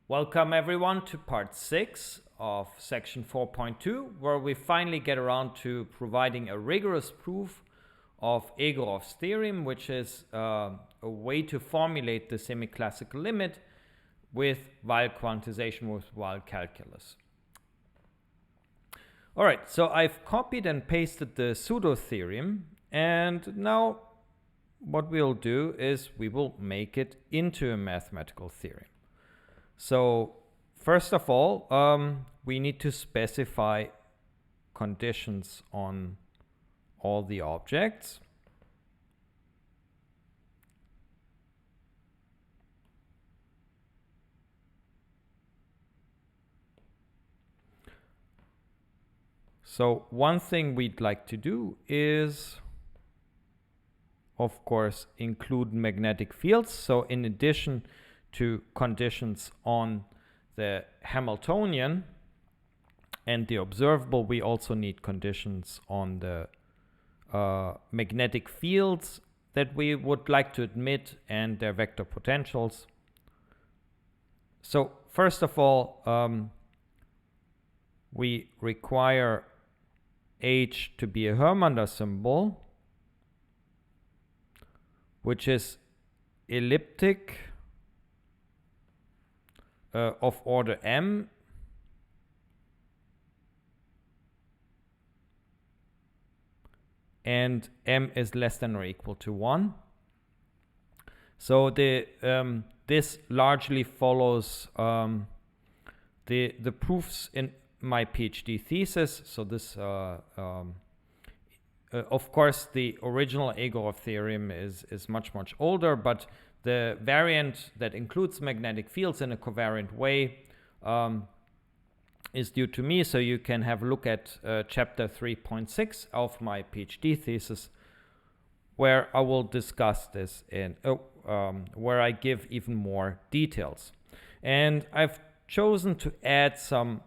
Welcome everyone to part 6 of section 4.2, where we finally get around to providing a rigorous proof of Egorov's theorem, which is a way to formulate the semi-classical limit with Weyl quantization with Weyl calculus. Alright, so I've copied and pasted the pseudo-theorem, and now what we'll do is we will make it into a mathematical theorem. So first of all, we need to specify conditions on all the objects. So one thing we'd like to do is, of course, include magnetic fields. So in addition to conditions on the Hamiltonian and the observable, we also need conditions on the magnetic fields that we would like to admit and their vector potentials. So first of all, we require H to be a Hermander symbol, which is elliptic of order m, and m is less than or equal to 1. So this largely follows the proofs in my PhD thesis. So this of course the original Egorov theorem is much older, but the variant that includes magnetic fields in a covariant way is due to me, so you can have a look at chapter 3.6 of my PhD thesis, where I will discuss this in where I give even more details. And I've chosen to add some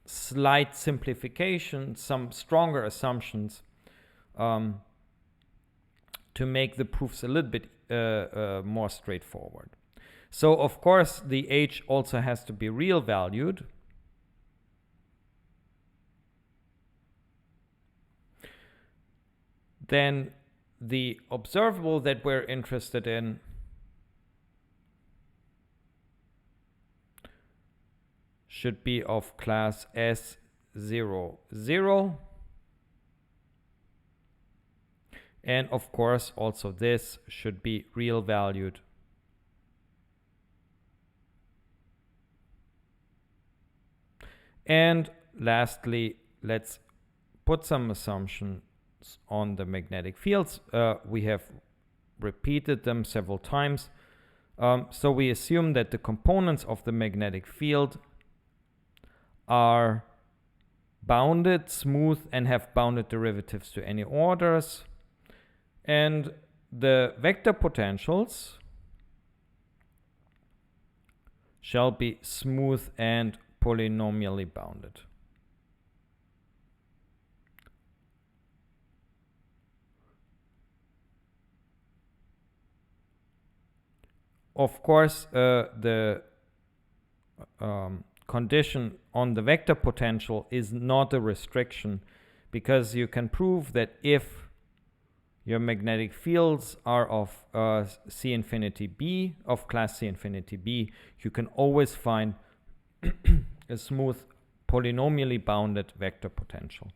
slight simplification, some stronger assumptions to make the proofs a little bit more straightforward. So of course the H also has to be real valued. Then the observable that we're interested in should be of class S00. And of course also this should be real valued. And lastly, let's put some assumptions on the magnetic fields. We have repeated them several times. So we assume that the components of the magnetic field are bounded, smooth, and have bounded derivatives to any orders. And the vector potentials shall be smooth and polynomially bounded. Of course, the condition on the vector potential is not a restriction, because you can prove that if your magnetic fields are of C infinity B, of class C infinity B, you can always find a smooth polynomially bounded vector potential.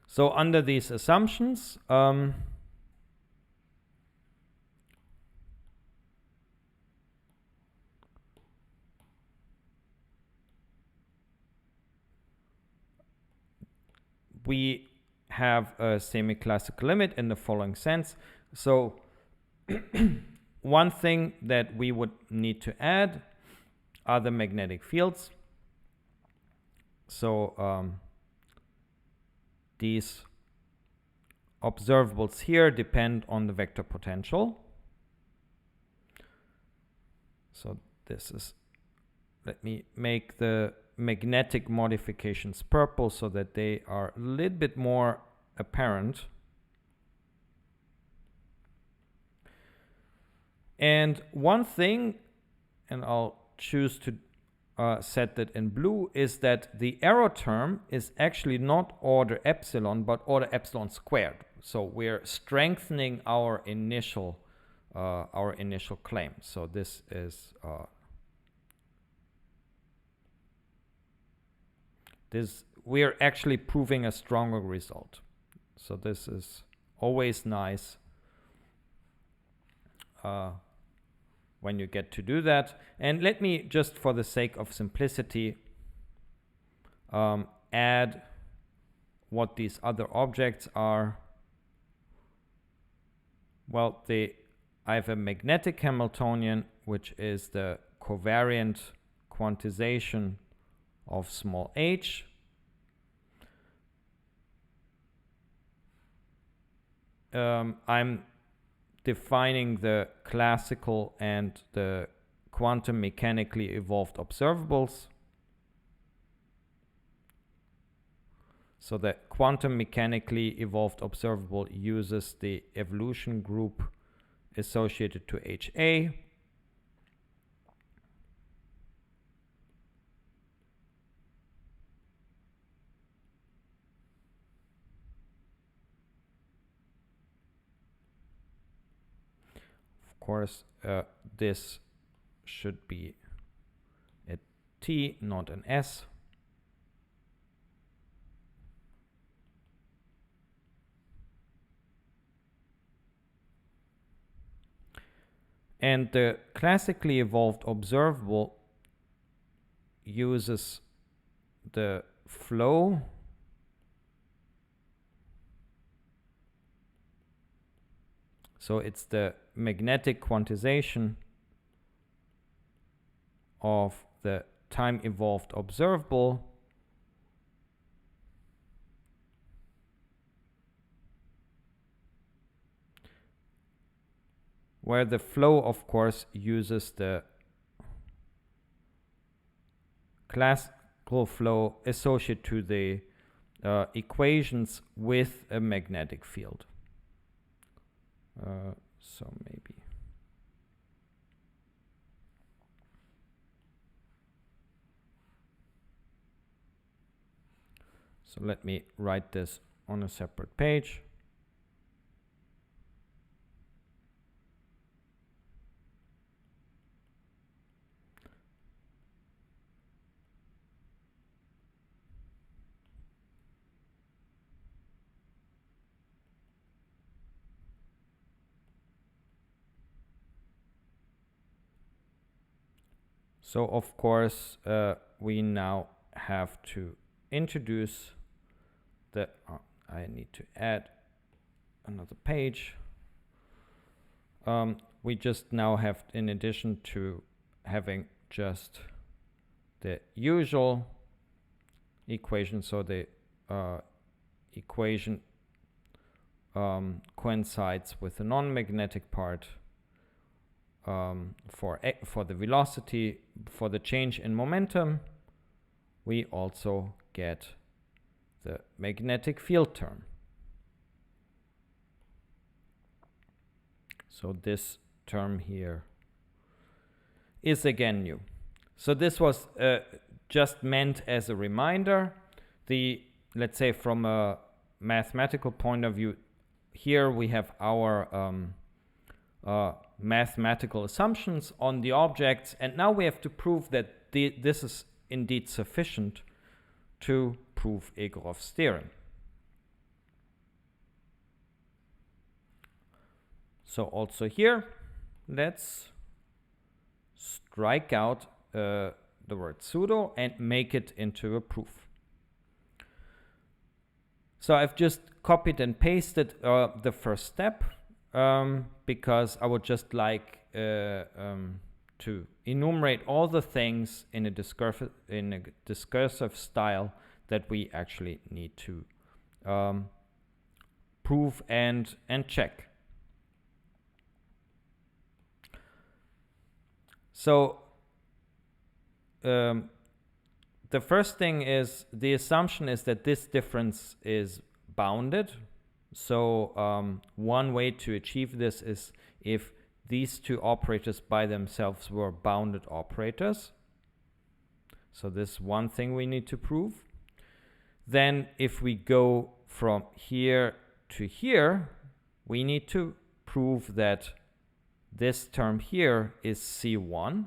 So under these assumptions, we have a semi-classical limit in the following sense. So one thing that we would need to add are the magnetic fields. So these observables here depend on the vector potential. So this is, let me make the magnetic modifications purple so that they are a little bit more apparent. And one thing, and I'll choose to set that in blue, is that the error term is actually not order epsilon, but order epsilon squared. So we're strengthening our initial claim. So this is we're actually proving a stronger result. So this is always nice when you get to do that. And let me just, for the sake of simplicity, add what these other objects are. Well, I have a magnetic Hamiltonian, which is the covariant quantization of small h. I'm defining the classical and the quantum mechanically evolved observables. So the quantum mechanically evolved observable uses the evolution group associated to HA. Of course, this should be a T, not an S. And the classically evolved observable uses the flow so it's the magnetic quantization of the time evolved observable where the flow, of course, uses the classical flow associated to the equations with a magnetic field. So maybe. So let me write this on a separate page. So of course, we now have to introduce the, I need to add another page. We just now have, in addition to having just the usual equation, so the equation coincides with the non-magnetic part, for the velocity, for the change in momentum, we also get the magnetic field term. So this term here is again new. So this was just meant as a reminder. Let's say from a mathematical point of view, here we have our mathematical assumptions on the objects, and now we have to prove that this is indeed sufficient to prove Egorov's theorem. So also here, let's strike out the word pseudo and make it into a proof. So I've just copied and pasted the first step, because I would just like to enumerate all the things in a discursive style that we actually need to prove and check. So the first thing is, the assumption is that this difference is bounded. So one way to achieve this is if these two operators by themselves were bounded operators. So this is one thing we need to prove. Then if we go from here to here, we need to prove that this term here is C1,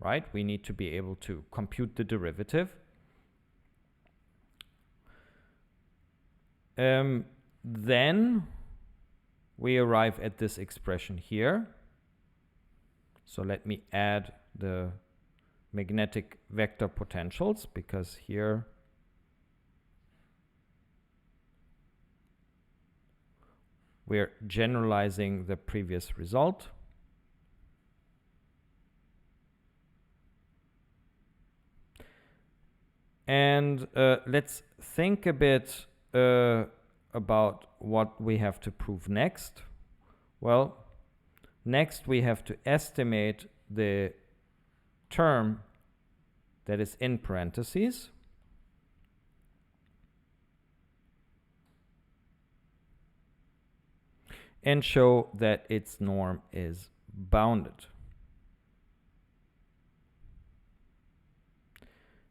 right? We need to be able to compute the derivative. Then we arrive at this expression here. So let me add the magnetic vector potentials, because here we're generalizing the previous result. And let's think a bit about what we have to prove next. Well, next we have to estimate the term that is in parentheses. And show that its norm is bounded.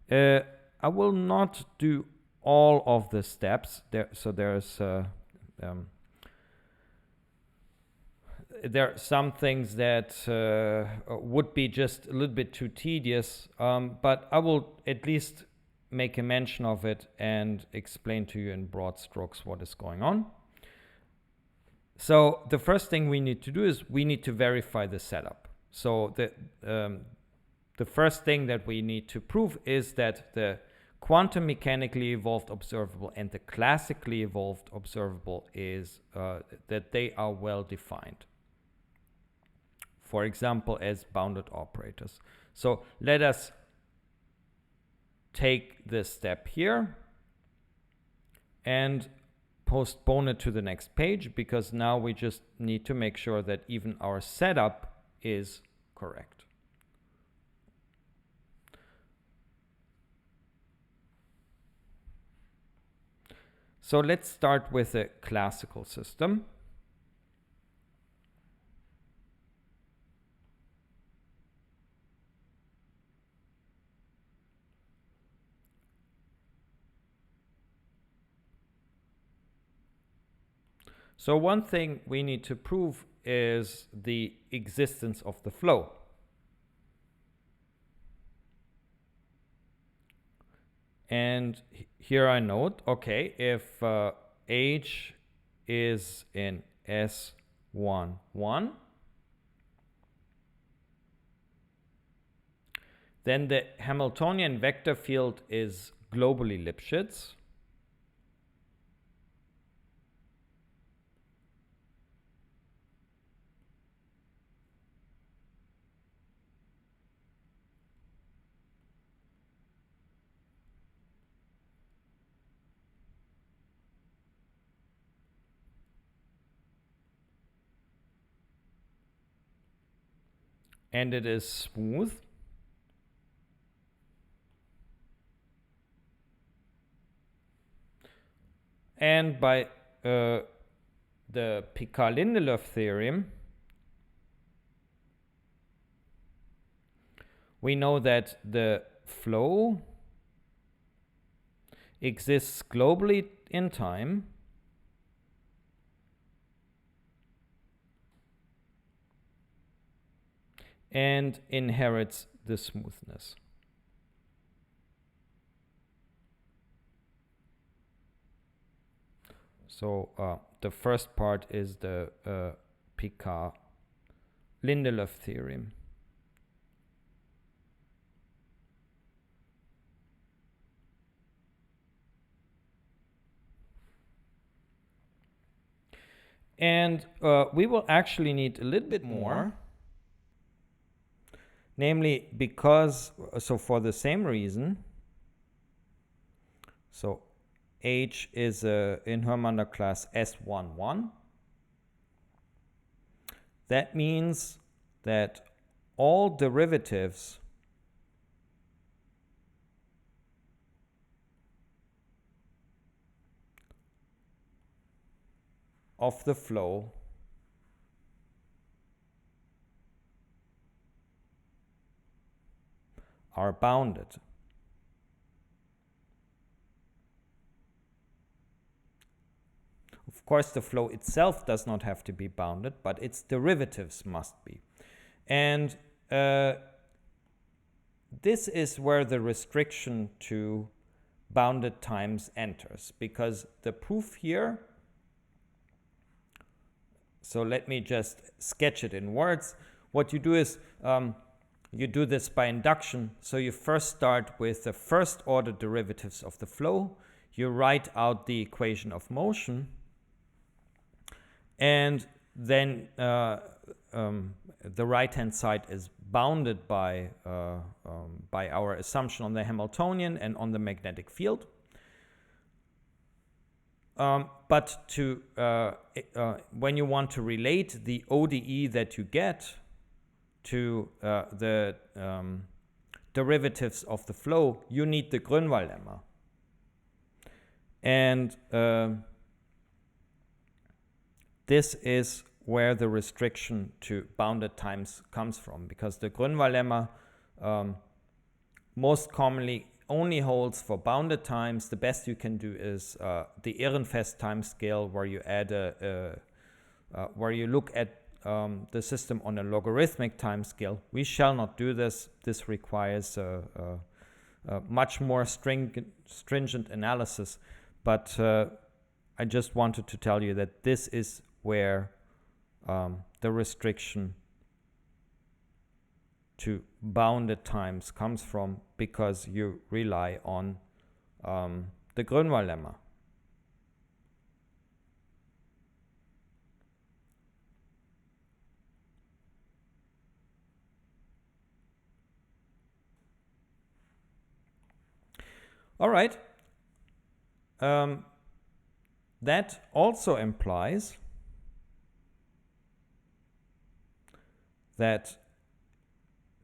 I will not do all of the steps there. So there are some things that would be just a little bit too tedious, but I will at least make a mention of it and explain to you in broad strokes what is going on. So the first thing we need to do is we need to verify the setup. So the first thing that we need to prove is that the quantum mechanically evolved observable and the classically evolved observable is that they are well defined. For example, as bounded operators. So let us take this step here and postpone it to the next page, because now we just need to make sure that even our setup is correct. So let's start with a classical system. So one thing we need to prove is the existence of the flow. And here I note, okay, if H is in S11, then the Hamiltonian vector field is globally Lipschitz. And it is smooth. And by the Picard-Lindelöf theorem, we know that the flow exists globally in time and inherits the smoothness. So the first part is the Picard-Lindelöf theorem. And we will actually need a little bit more. Namely, because, so for the same reason, so H is in Hermander class S11. That means that all derivatives of the flow are bounded. Of course, the flow itself does not have to be bounded, but its derivatives must be. And this is where the restriction to bounded times enters, because the proof here, so let me just sketch it in words. What you do is you do this by induction. So you first start with the first order derivatives of the flow. You write out the equation of motion, and then the right-hand side is bounded by our assumption on the Hamiltonian and on the magnetic field. But to when you want to relate the ODE that you get to the derivatives of the flow, you need the Grunwald lemma. And this is where the restriction to bounded times comes from, because the Grunwald lemma most commonly only holds for bounded times. The best you can do is the Ehrenfest time scale, where you add where you look at the system on a logarithmic time scale. We shall not do this. This requires a much more stringent analysis. But I just wanted to tell you that this is where the restriction to bounded times comes from, because you rely on the Grunwald lemma. All right. That also implies that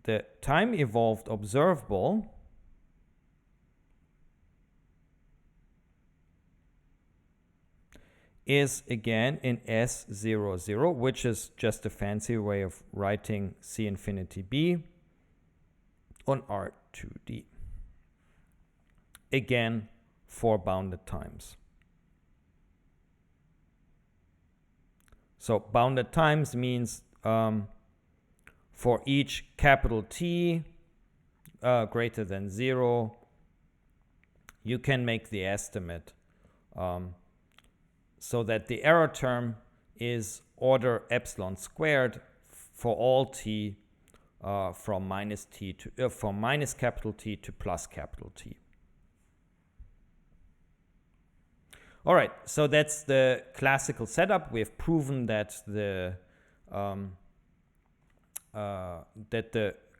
the time-evolved observable is again in S00, which is just a fancy way of writing C infinity B on R2D. Again, for bounded times. So bounded times means for each capital T greater than 0, you can make the estimate so that the error term is order epsilon squared for all t from minus t to from minus capital T to plus capital T. All right, so that's the classical setup. We have proven that the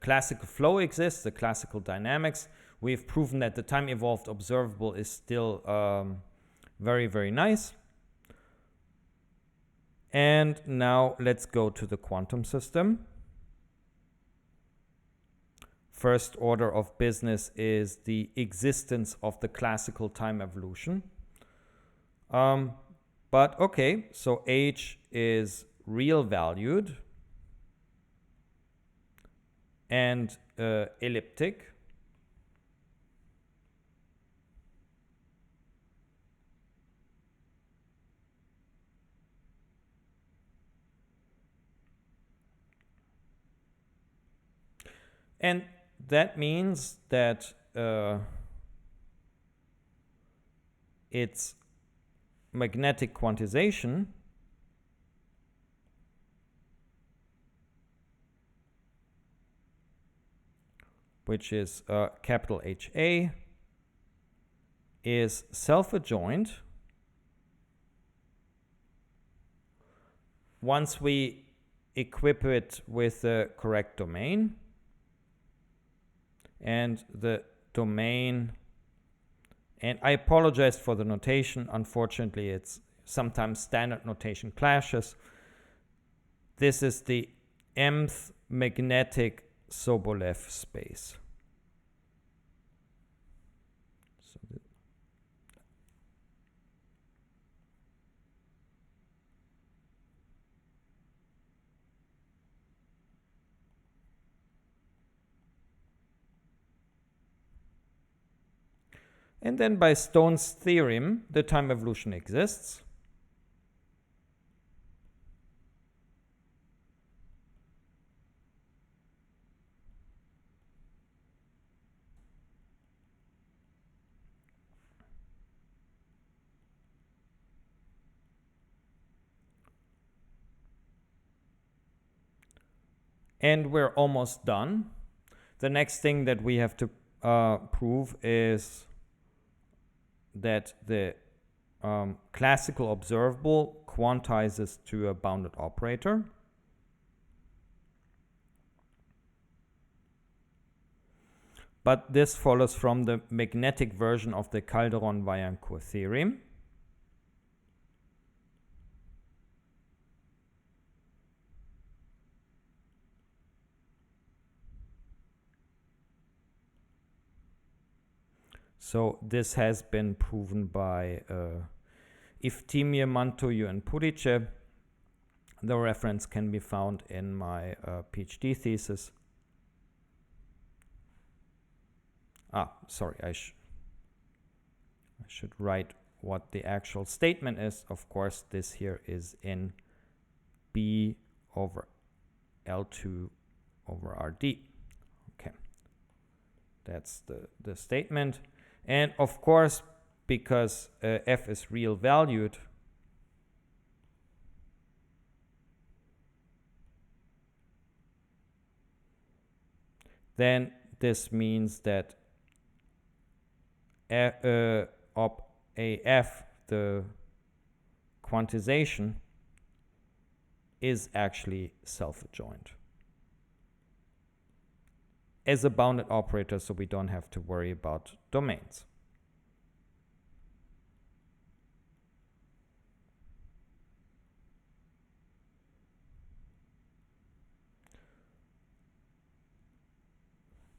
classical flow exists, the classical dynamics. We've proven that the time-evolved observable is still very, very nice. And now let's go to the quantum system. First order of business is the existence of the classical time evolution. But okay, so H is real valued and elliptic. And that means that its magnetic quantization which is capital HA, is self-adjoint once we equip it with the correct domain. And the domain, and I apologize for the notation, unfortunately it's sometimes standard notation clashes. This is the mth magnetic Sobolev space. And then by Stone's theorem, the time evolution exists. And we're almost done. The next thing that we have to prove is that the classical observable quantizes to a bounded operator. But this follows from the magnetic version of the Calderon-Vaillancourt theorem. So this has been proven by Iftimir, Mantoyu, and Purice. The reference can be found in my PhD thesis. Sorry, I should write what the actual statement is. Of course, this here is in B over L2 over RD. Okay, that's the statement. And of course, because f is real valued, then this means that op AF, the quantization, is actually self-adjoint as a bounded operator, so we don't have to worry about domains.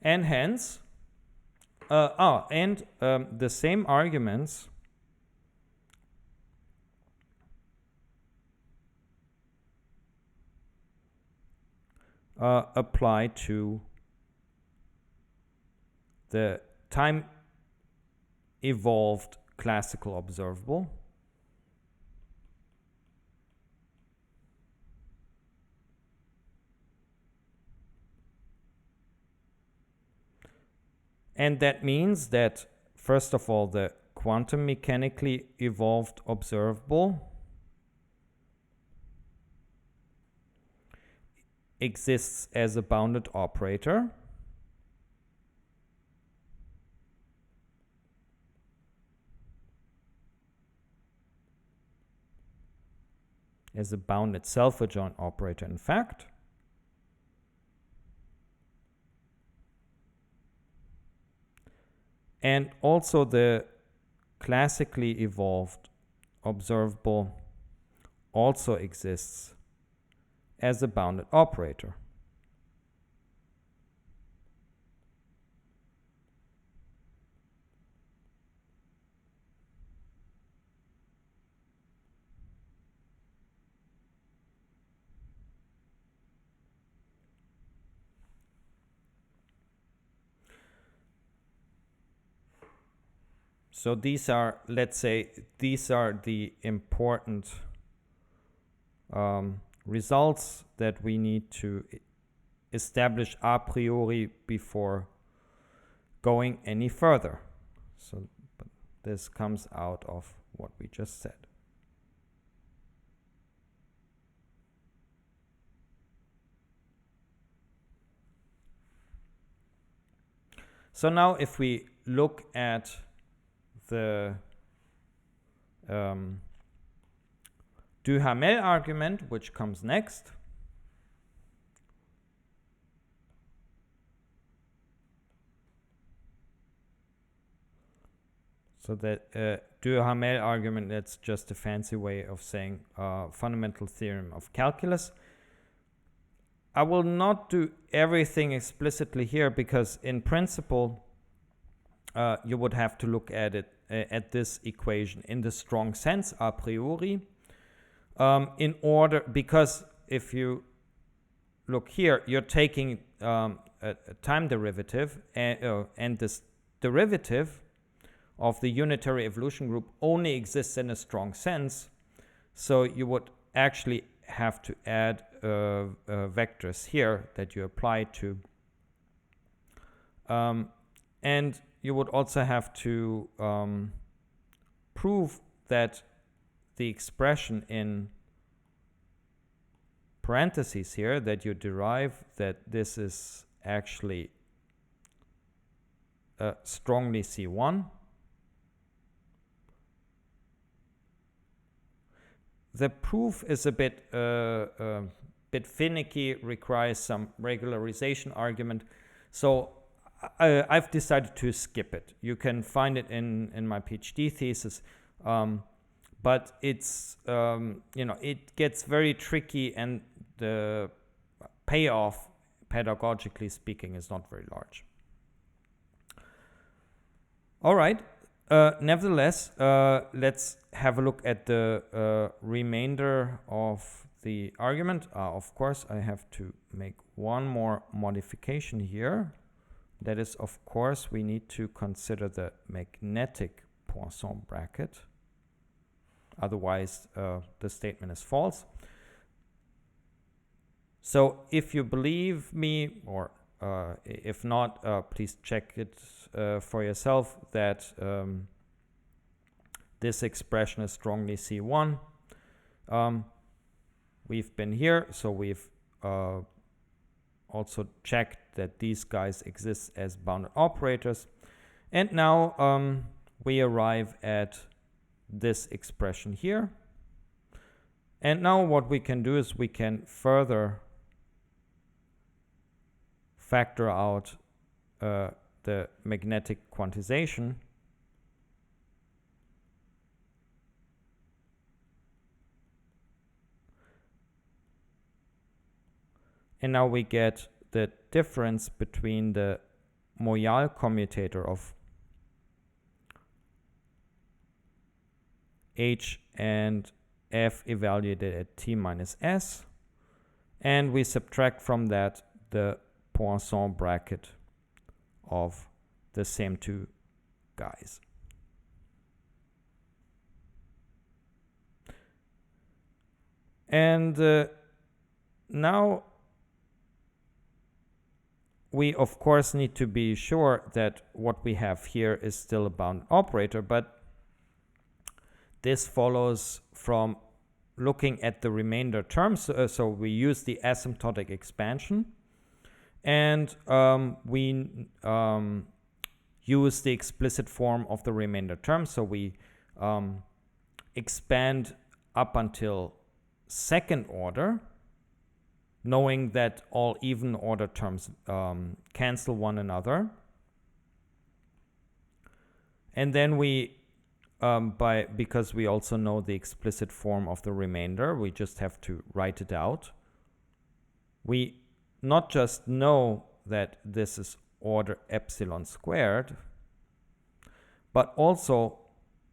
And hence, the same arguments apply to the time evolved classical observable. And that means that, first of all, the quantum mechanically evolved observable exists as a bounded operator. As a bounded self-adjoint operator, in fact. And also the classically evolved observable also exists as a bounded operator. So these are, let's say, these are the important results that we need to establish a priori before going any further. So but this comes out of what we just said. So now if we look at the Duhamel argument, which comes next. So that Duhamel argument, that's just a fancy way of saying fundamental theorem of calculus. I will not do everything explicitly here because in principle you would have to look at it at this equation in the strong sense a priori in order, because if you look here, you're taking a time derivative and this derivative of the unitary evolution group only exists in a strong sense. So you would actually have to add vectors here that you apply to. And you would also have to prove that the expression in parentheses here that you derive, that this is actually strongly C1. The proof is a bit finicky, requires some regularization argument. So I've decided to skip it. You can find it in my PhD thesis, but it's it gets very tricky, and the payoff, pedagogically speaking, is not very large. All right. Nevertheless, let's have a look at the remainder of the argument. Of course, I have to make one more modification here. That is, of course, we need to consider the magnetic Poisson bracket. Otherwise, the statement is false. So if you believe me, or if not, please check it for yourself, that this expression is strongly C1. We've been here, so we've also checked that these guys exist as bounded operators. And now we arrive at this expression here. And now what we can do is we can further factor out the magnetic quantization. And now we get the difference between the Weyl commutator of H and F evaluated at t minus s. And we subtract from that the Poisson bracket of the same two guys. And now we of course need to be sure that what we have here is still a bounded operator, but this follows from looking at the remainder terms. So we use the asymptotic expansion, and we use the explicit form of the remainder terms. So we expand up until second order, knowing that all even order terms cancel one another. And then we, because we also know the explicit form of the remainder, we just have to write it out. We not just know that this is order epsilon squared, but also,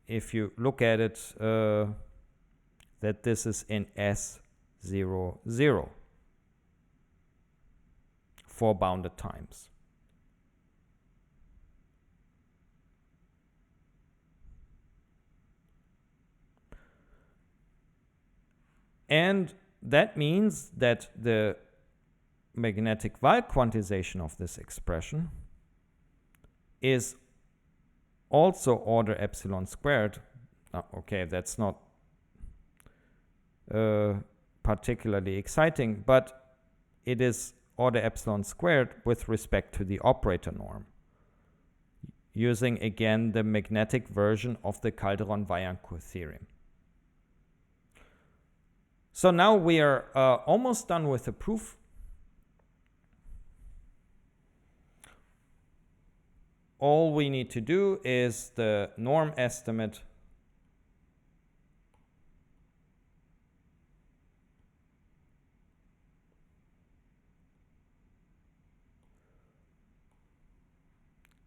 if you look at it, that this is in S00 for bounded times. And that means that the magnetic Weyl quantization of this expression is also order epsilon squared. Okay, that's not particularly exciting, but it is order epsilon squared with respect to the operator norm, using again the magnetic version of the Calderon-Vaillancourt theorem. So now we are almost done with the proof. All we need to do is the norm estimate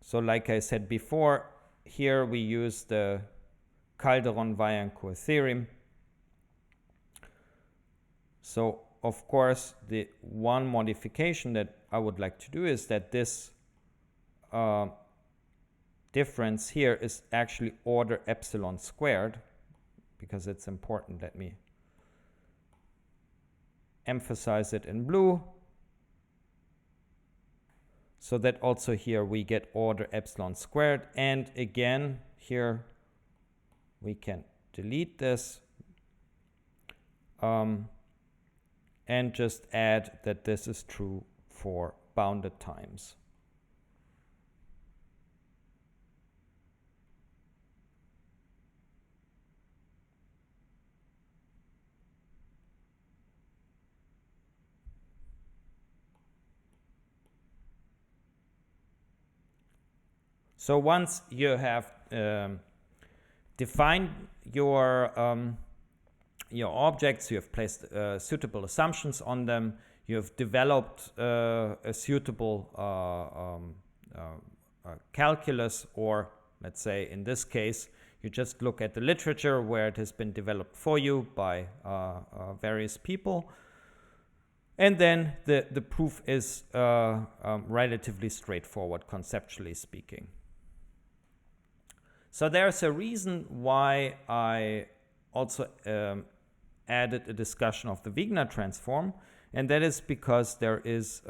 So like I said before, here we use the Calderon-Vaillancourt theorem. So of course, the one modification that I would like to do is that this difference here is actually order epsilon squared, because it's important. Let me emphasize it in blue, so that also here we get order epsilon squared. And again, here we can delete this and just add that this is true for bounded times. So once you have defined your objects, you have placed suitable assumptions on them, you have developed a suitable calculus, or let's say in this case, you just look at the literature where it has been developed for you by various people. And then the proof is relatively straightforward, conceptually speaking. So there's a reason why I also added a discussion of the Wigner transform, and that is because there is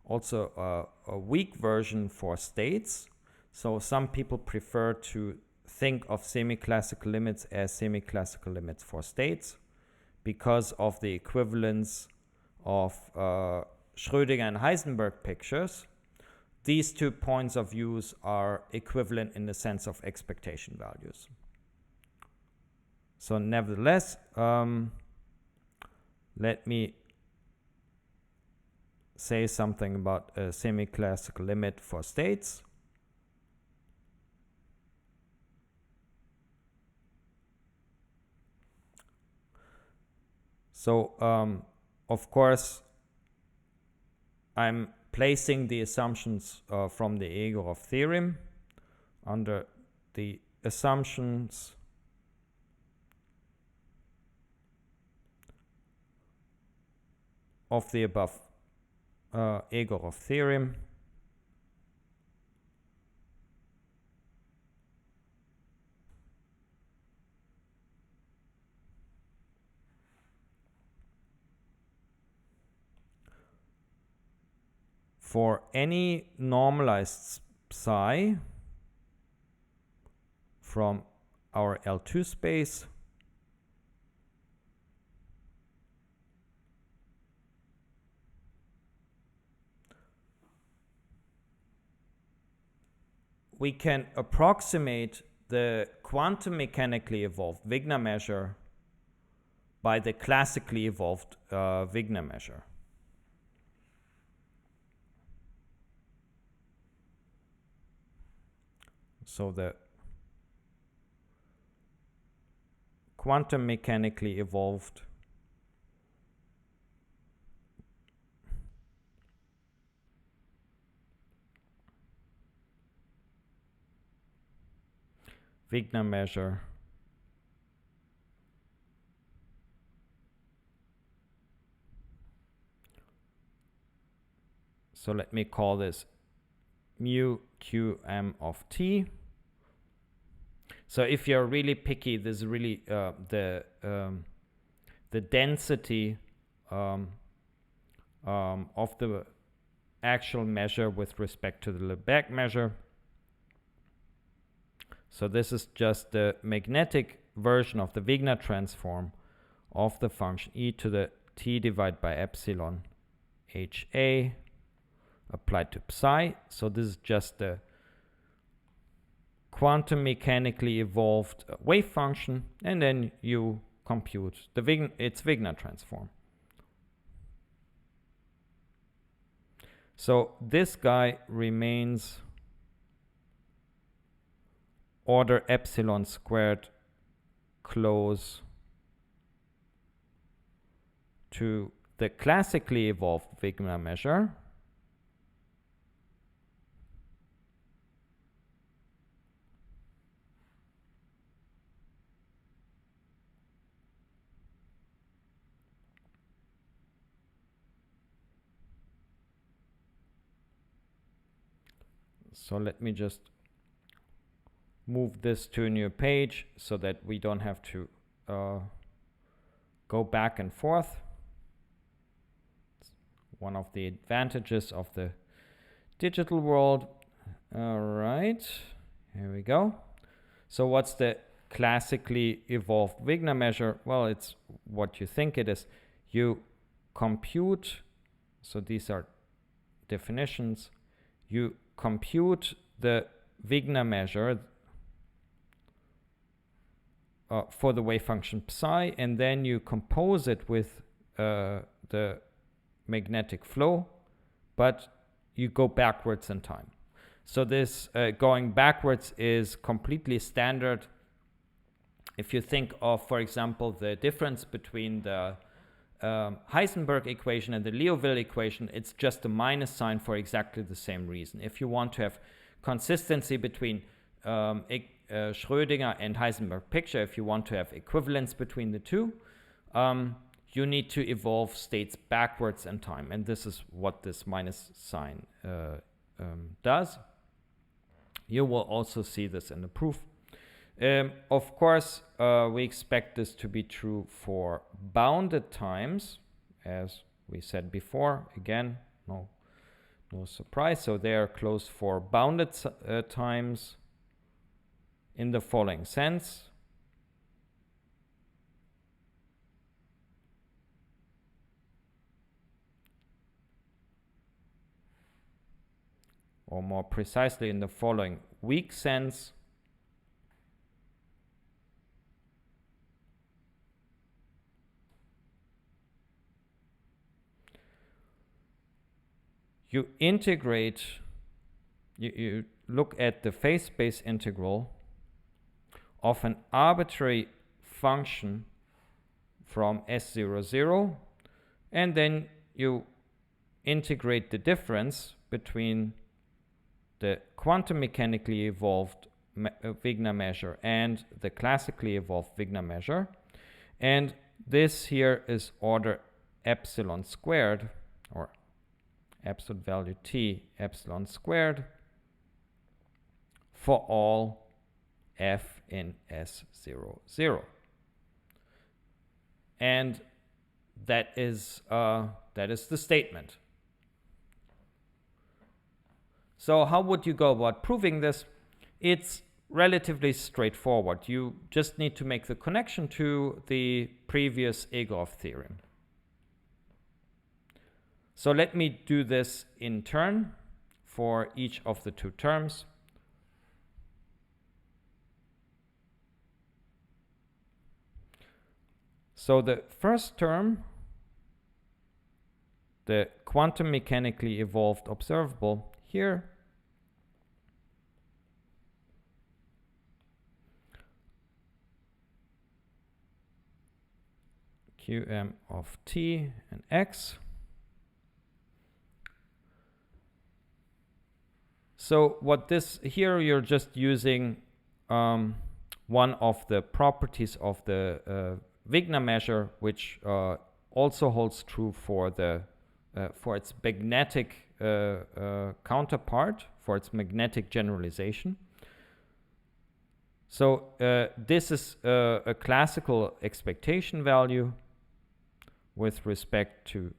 also a weak version for states. So some people prefer to think of semiclassical limits as semiclassical limits for states because of the equivalence of Schrödinger and Heisenberg pictures. These 2 points of views are equivalent in the sense of expectation values. So nevertheless, let me say something about a semiclassical limit for states. So of course, I'm placing the assumptions from the Egorov theorem under the assumptions of the above Egorov theorem. For any normalized psi from our L2 space, we can approximate the quantum mechanically evolved Wigner measure by the classically evolved Wigner measure. So the quantum mechanically evolved Wigner measure so let me call this mu qm of t. So if you're really picky, this is really the density of the actual measure with respect to the Lebesgue measure. So this is just the magnetic version of the Wigner transform of the function e to the t divided by epsilon ha applied to psi. So this is just the quantum mechanically evolved wave function, and then you compute its Wigner transform. So this guy remains order epsilon squared close to the classically evolved Wigner measure. So let me just move this to a new page so that we don't have to go back and forth. It's one of the advantages of the digital world. All right, here we go. So what's the classically evolved Wigner measure? Well, it's what you think it is. You compute, so these are definitions, you compute the Wigner measure for the wave function psi, and then you compose it with the magnetic flow, but you go backwards in time. So this going backwards is completely standard. If you think of, for example, the difference between the Heisenberg equation and the Liouville equation, it's just a minus sign for exactly the same reason. If you want to have consistency between Schrödinger and Heisenberg picture, if you want to have equivalence between the two, you need to evolve states backwards in time. And this is what this minus sign does. You will also see this in the proof. Of course, we expect this to be true for bounded times, as we said before. Again, no surprise. So they are closed for bounded times in the following sense. Or more precisely, in the following weak sense. You integrate, you look at the phase space integral of an arbitrary function from S0, 0, and then you integrate the difference between the quantum mechanically evolved Wigner measure and the classically evolved Wigner measure. And this here is order epsilon squared, or absolute value t epsilon squared, for all f in S0, 0. And that is the statement. So how would you go about proving this? It's relatively straightforward. You just need to make the connection to the previous Egorov theorem. So let me do this in turn for each of the two terms. So the first term, the quantum mechanically evolved observable here, Qm of t and x. So what this here, you're just using one of the properties of the Wigner measure, which also holds true for the for its magnetic counterpart, for its magnetic generalization. So this is a classical expectation value with respect to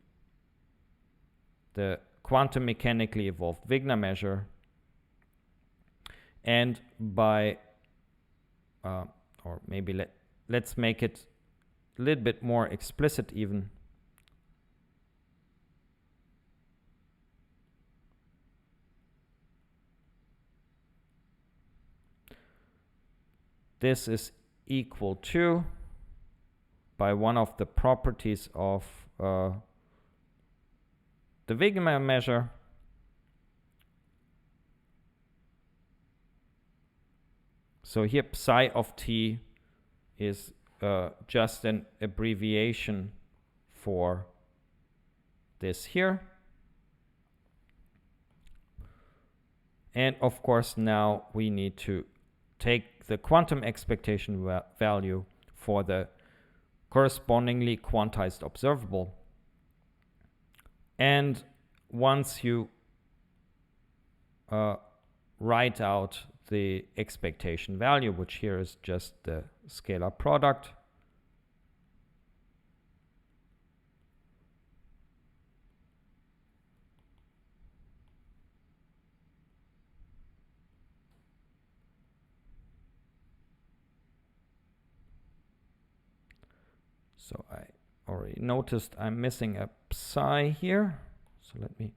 the quantum mechanically evolved Wigner measure. And by, or maybe let's make it a little bit more explicit even. This is equal to, by one of the properties of the Wigner measure, so here psi of t is just an abbreviation for this here. And of course now we need to take the quantum expectation value for the correspondingly quantized observable. And once you write out the expectation value, which here is just the scalar product. So I already noticed I'm missing a psi here. So let me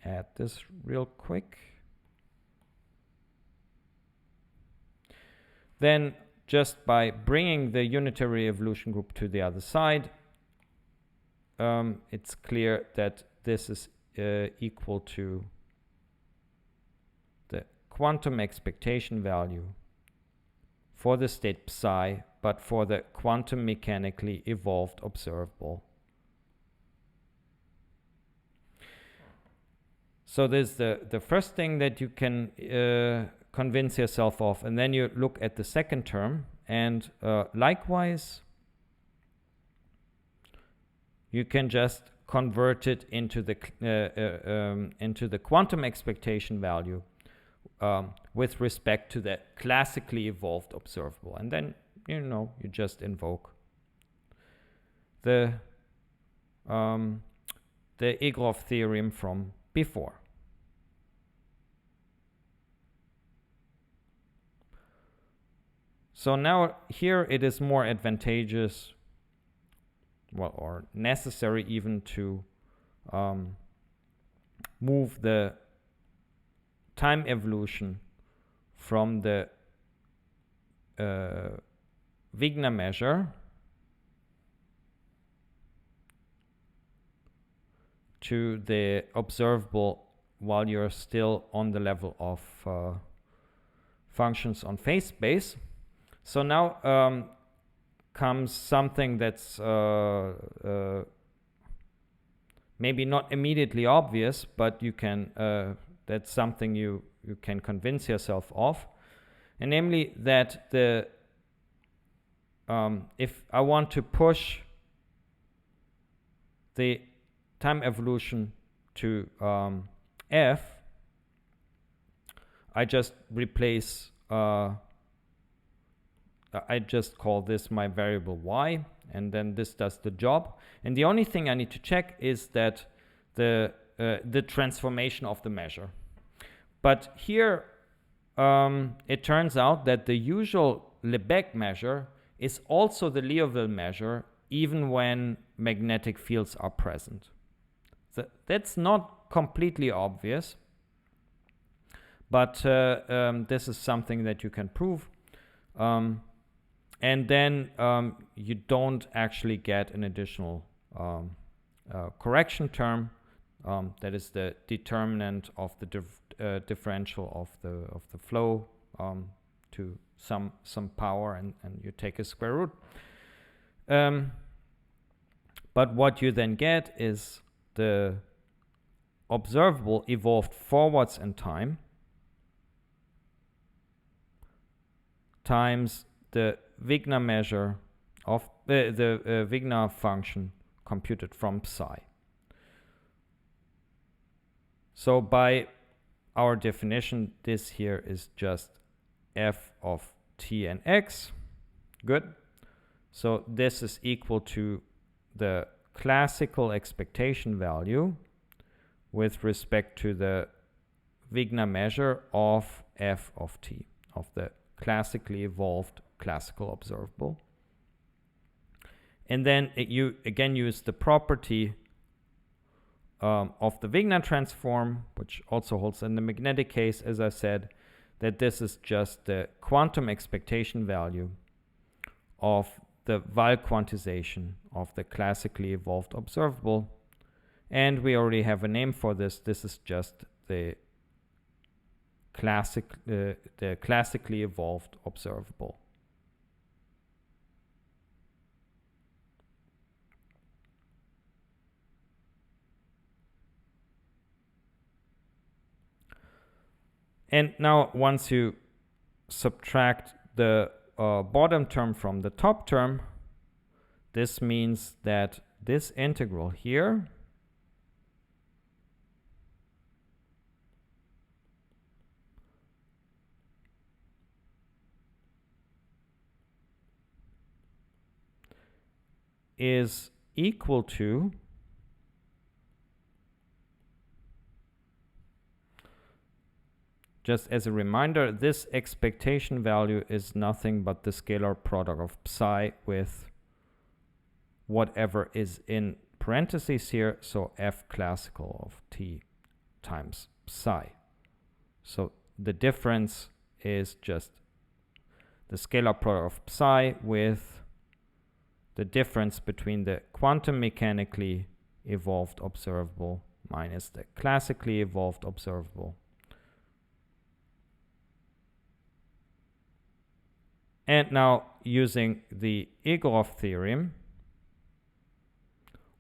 add this real quick. Then just by bringing the unitary evolution group to the other side, it's clear that this is equal to the quantum expectation value for the state psi, but for the quantum mechanically evolved observable. So this is the first thing that you can convince yourself of, and then you look at the second term, and likewise you can just convert it into the quantum expectation value with respect to the classically evolved observable, and then you just invoke the Egorov theorem from before. So now here it is more advantageous, well, or necessary even, to move the time evolution from the Wigner measure to the observable while you're still on the level of functions on phase space. So now comes something that's maybe not immediately obvious, but you can that's something you can convince yourself of, and namely that the if I want to push the time evolution to f, I just replace I just call this my variable y, and then this does the job. And the only thing I need to check is that the transformation of the measure. But here it turns out that the usual Lebesgue measure is also the Liouville measure, even when magnetic fields are present. So that's not completely obvious, but this is something that you can prove. And then you don't actually get an additional correction term. That is the determinant of the differential of the flow to some power, and you take a square root. But what you then get is the observable evolved forwards in time times the Wigner measure of the Wigner function computed from psi. So by our definition, this here is just f of t and x. Good. So this is equal to the classical expectation value with respect to the Wigner measure of f of t, of the classically evolved classical observable. And then you again use the property of the Wigner transform, which also holds in the magnetic case, as I said, that this is just the quantum expectation value of the Weyl quantization of the classically evolved observable. And we already have a name for this. This is just the classically evolved observable. And now once you subtract the bottom term from the top term, this means that this integral here is equal to just as a reminder, this expectation value is nothing but the scalar product of psi with whatever is in parentheses here, so f classical of t times psi. So the difference is just the scalar product of psi with the difference between the quantum mechanically evolved observable minus the classically evolved observable. And now, using the Egorov theorem,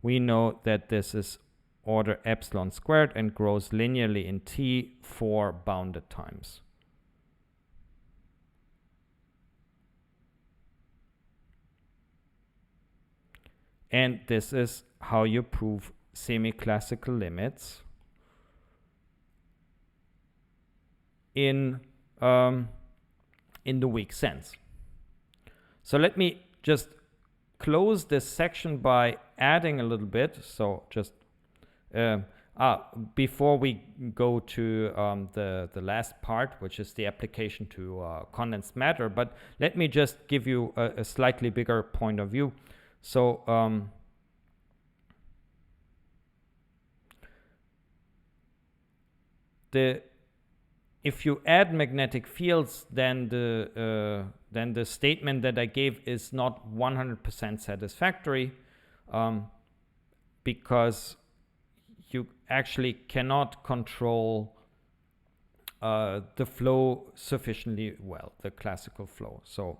we know that this is order epsilon squared and grows linearly in t for bounded times. And this is how you prove semi-classical limits in the weak sense. So let me just close this section by adding a little bit. So just before we go to the last part, which is the application to condensed matter, but let me just give you a slightly bigger point of view. So if you add magnetic fields, then the statement that I gave is not 100% satisfactory, because you actually cannot control the flow sufficiently well, the classical flow. So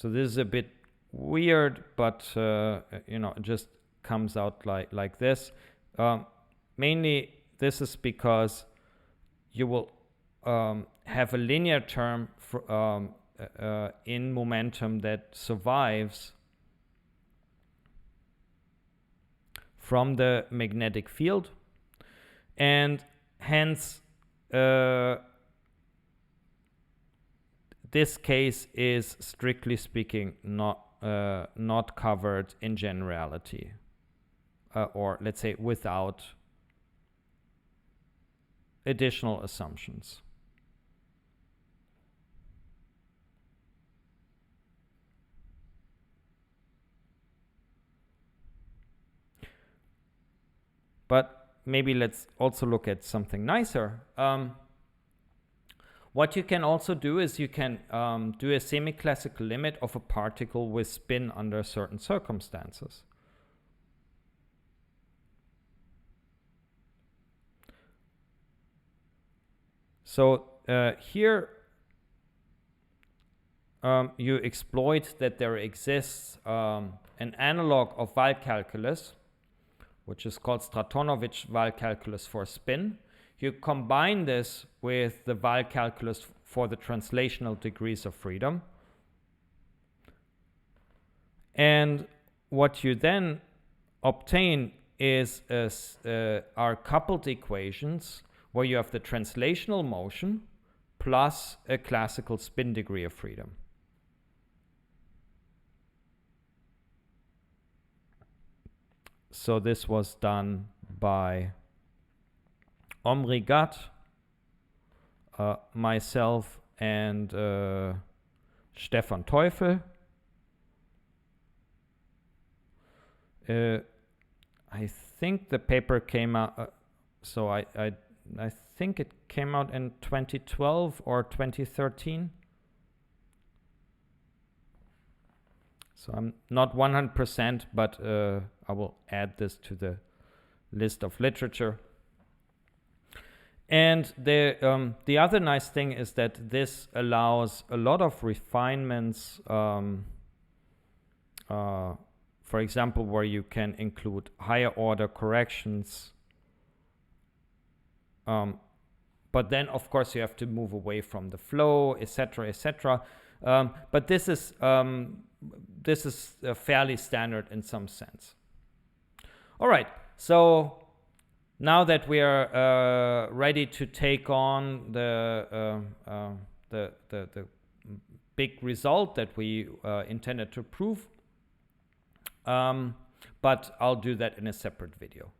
this is a bit weird, but you know, it just comes out like this. Mainly, this is because you will have a linear term for, in momentum that survives from the magnetic field, and hence this case is, strictly speaking, not covered in generality, or let's say without additional assumptions. But maybe let's also look at something nicer. What you can also do is you can do a semi-classical limit of a particle with spin under certain circumstances. So here you exploit that there exists an analog of Weyl calculus, which is called Stratonovich Weyl calculus for spin. You combine this with the Weyl calculus for the translational degrees of freedom. And what you then obtain is are coupled equations where you have the translational motion plus a classical spin degree of freedom. So this was done by Omri Gatt, myself, and Stefan Teufel. I think the paper came out, so I think it came out in 2012 or 2013. So I'm not 100%, but I will add this to the list of literature. And the other nice thing is that this allows a lot of refinements, for example, where you can include higher order corrections. But then, of course, you have to move away from the flow, etc., etc. But this is fairly standard in some sense. All right, so now that we are ready to take on the big result that we intended to prove. But I'll do that in a separate video.